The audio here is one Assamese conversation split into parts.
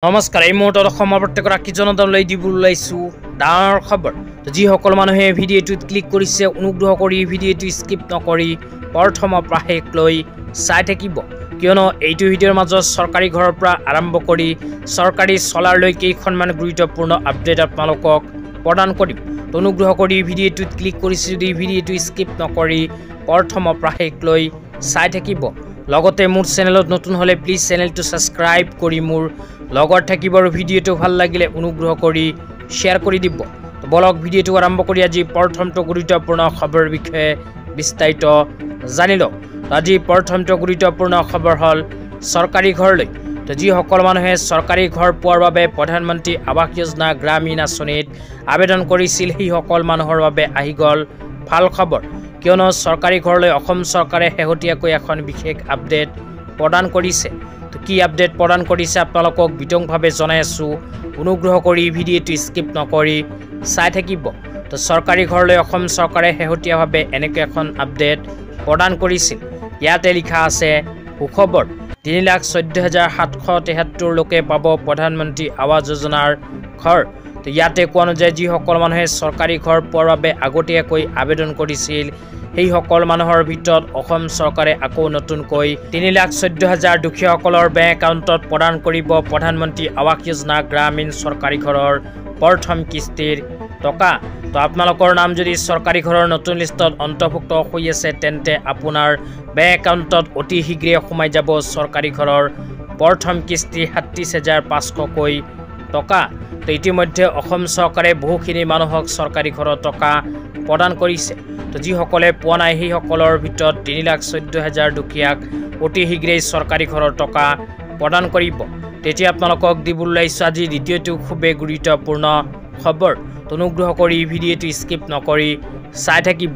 নমস্কাৰ এই মুহূৰ্তত অসমৰ প্ৰত্যেকগৰাকী জনতালৈ দিবলৈ ওলাইছোঁ ডাঙৰ খবৰ। যিসকল মানুহে ভিডিঅ'টোত ক্লিক কৰিছে অনুগ্ৰহ কৰি ভিডিঅ'টো স্কিপ নকৰি প্ৰথমৰ পৰা শেষলৈ চাই থাকিব, কিয়নো এইটো ভিডিঅ'ৰ মাজত চৰকাৰী ঘৰৰ পৰা আৰম্ভ কৰি চৰকাৰী চলাৰলৈ কেইখনমান গুৰুত্বপূৰ্ণ আপডেট আপোনালোকক প্ৰদান কৰিম। অনুগ্ৰহ কৰি ভিডিঅ'টোত ক্লিক কৰিছে যদি ভিডিঅ'টো স্কিপ নকৰি প্ৰথমৰ পৰা শেষলৈ চাই থাকিব। লগতে মোৰ চেনেলত নতুন হলে প্লিজ চেনেলটো সাবস্ক্ৰাইব কৰি মোৰ লগত থাকিব আৰু ভিডিঅ'টো ভাল লাগিলে অনুগ্ৰহ কৰি শ্বেয়াৰ কৰি দিব। তো বলক ভিডিঅ'টো আৰম্ভ কৰি আজি প্ৰথমটো গুৰুত্বপূৰ্ণ খবৰৰ বিষয়ে বিস্তাৰিত জানি লওঁ। আজি প্ৰথমটো গুৰুত্বপূৰ্ণ খবৰ হ'ল চৰকাৰী ঘৰলৈ। তো যিসকল মানুহে চৰকাৰী ঘৰ পোৱাৰ বাবে প্ৰধানমন্ত্ৰী আৱাস যোজনা গ্ৰামীণ আঁচনিত আবেদন কৰিছিল সেইসকল মানুহৰ বাবে আহি গ'ল ভাল খবৰ, কিয়নো চৰকাৰী ঘৰলৈ অসম চৰকাৰে শেহতীয়াকৈ এখন বিশেষ আপডেট প্ৰদান কৰিছে। তো কি আপডেট প্ৰদান কৰিছে আপোনালোকক বিতংভাৱে জনাই আছোঁ, অনুগ্ৰহ কৰি ভিডিঅ'টো স্কিপ নকৰি চাই থাকিব। তো চৰকাৰী ঘৰলৈ অসম চৰকাৰে শেহতীয়াভাৱে এনেকৈ এখন আপডেট প্ৰদান কৰিছিল। ইয়াতে লিখা আছে সুখবৰ, 3,14,773 লোকে পাব প্ৰধানমন্ত্ৰী আৱাস যোজনাৰ ঘৰ। তো ইয়াতে কোৱা অনুযায়ী যিসকল মানুহে চৰকাৰী ঘৰ পোৱাৰ বাবে আগতীয়াকৈ আবেদন কৰিছিল সেইসকল মানুহৰ ভিতৰত অসম চৰকাৰে আকৌ নতুনকৈ 3,14,000 দুখীয়াসকলৰ বেংক একাউণ্টত প্ৰদান কৰিব প্ৰধানমন্ত্ৰী আৱাস যোজনা গ্ৰামীণ চৰকাৰী ঘৰৰ প্ৰথম কিস্তিৰ টকা। তো আপোনালোকৰ নাম যদি চৰকাৰী ঘৰৰ নতুন লিষ্টত অন্তৰ্ভুক্ত হৈ আছে তেন্তে আপোনাৰ বেংক একাউণ্টত অতি শীঘ্ৰে সোমাই যাব চৰকাৰী ঘৰৰ প্ৰথম কিস্তি 37,500কৈ টকা। তো ইতিমধ্যে অসম চৰকাৰে বহুখিনি মানুহক চৰকাৰী ঘৰৰ টকা প্ৰদান কৰিছে। তো যিসকলে পোৱা নাই সেইসকলৰ ভিতৰত 3,14,000 দুখীয়াক অতি শীঘ্ৰেই চৰকাৰী ঘৰৰ টকা প্ৰদান কৰিব। তেতিয়া আপোনালোকক দিবলৈ ওলাইছোঁ আজি দ্বিতীয়টো খুবেই গুৰুত্বপূৰ্ণ খবৰ। অনুগ্ৰহ কৰি ভিডিঅ'টো স্কিপ নকৰি চাই থাকিব।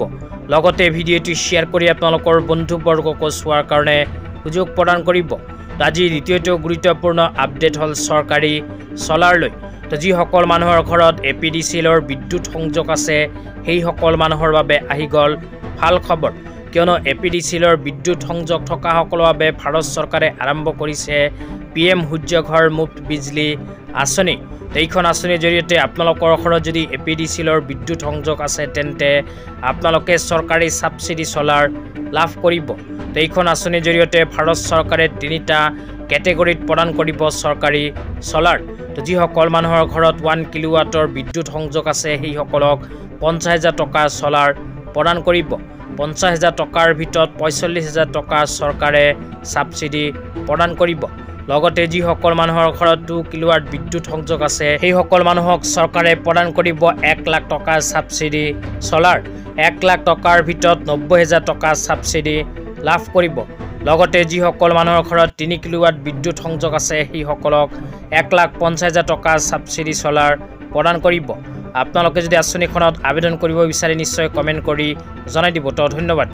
লগতে ভিডিঅ'টো শ্বেয়াৰ কৰি আপোনালোকৰ বন্ধুবৰ্গকো চোৱাৰ কাৰণে সুযোগ প্ৰদান কৰিব। আজি দ্বিতীয়টো গুৰুত্বপূৰ্ণ আপডেট হ'ল চৰকাৰী চলাৰলৈ। তো যিসকল মানুহৰ ঘৰত APDCLৰ বিদ্যুৎ সংযোগ আছে সেইসকল মানুহৰ বাবে আহি গ'ল ভাল খবৰ, কিয়নো APDCLৰ বিদ্যুৎ সংযোগ থকাসকলৰ বাবে ভাৰত চৰকাৰে আৰম্ভ কৰিছে PM সূৰ্য ঘৰ মুফ্ত বিজলী আঁচনি। এইখন আঁচনিৰ জৰিয়তে আপোনালোকৰ ঘৰত যদি APDCLৰ বিদ্যুৎ সংযোগ আছে তেন্তে আপোনালোকে চৰকাৰী ছাবচিডি চলাৰ লাভ কৰিব। তো এইখন আঁচনিৰ জৰিয়তে ভাৰত চৰকাৰে 3টা কেটেগৰীত প্ৰদান কৰিব চৰকাৰী চলাৰ। তো যিসকল মানুহৰ ঘৰত 1 কিলোৱাটৰ বিদ্যুৎ সংযোগ আছে সেইসকলক 50,000 টকাৰ চলাৰ প্ৰদান কৰিব। 50,000 টকাৰ ভিতৰত 45,000 টকা চৰকাৰে ছাবচিডি প্ৰদান কৰিব। লগতে যিসকল মানুহৰ ঘৰত 2 কিলোৱাট বিদ্যুৎ সংযোগ আছে সেইসকল মানুহক চৰকাৰে প্ৰদান কৰিব 1 লাখ টকাৰ ছাবচিডি চলাৰ। 1 লাখ টকাৰ ভিতৰত 90,000 টকা ছাবচিডি লাভ কৰিব। লগতে যিসকল মানুহৰ ঘৰত 3 কিলোৱাট বিদ্যুৎ সংযোগ আছে সেইসকলক 1,50,000 টকাৰ ছাবচিডি চলাৰ প্ৰদান কৰিব। আপোনালোকে যদি আঁচনিখনত আবেদন কৰিব বিচাৰে নিশ্চয় কমেণ্ট কৰি জনাই দিব। তো ধন্যবাদ।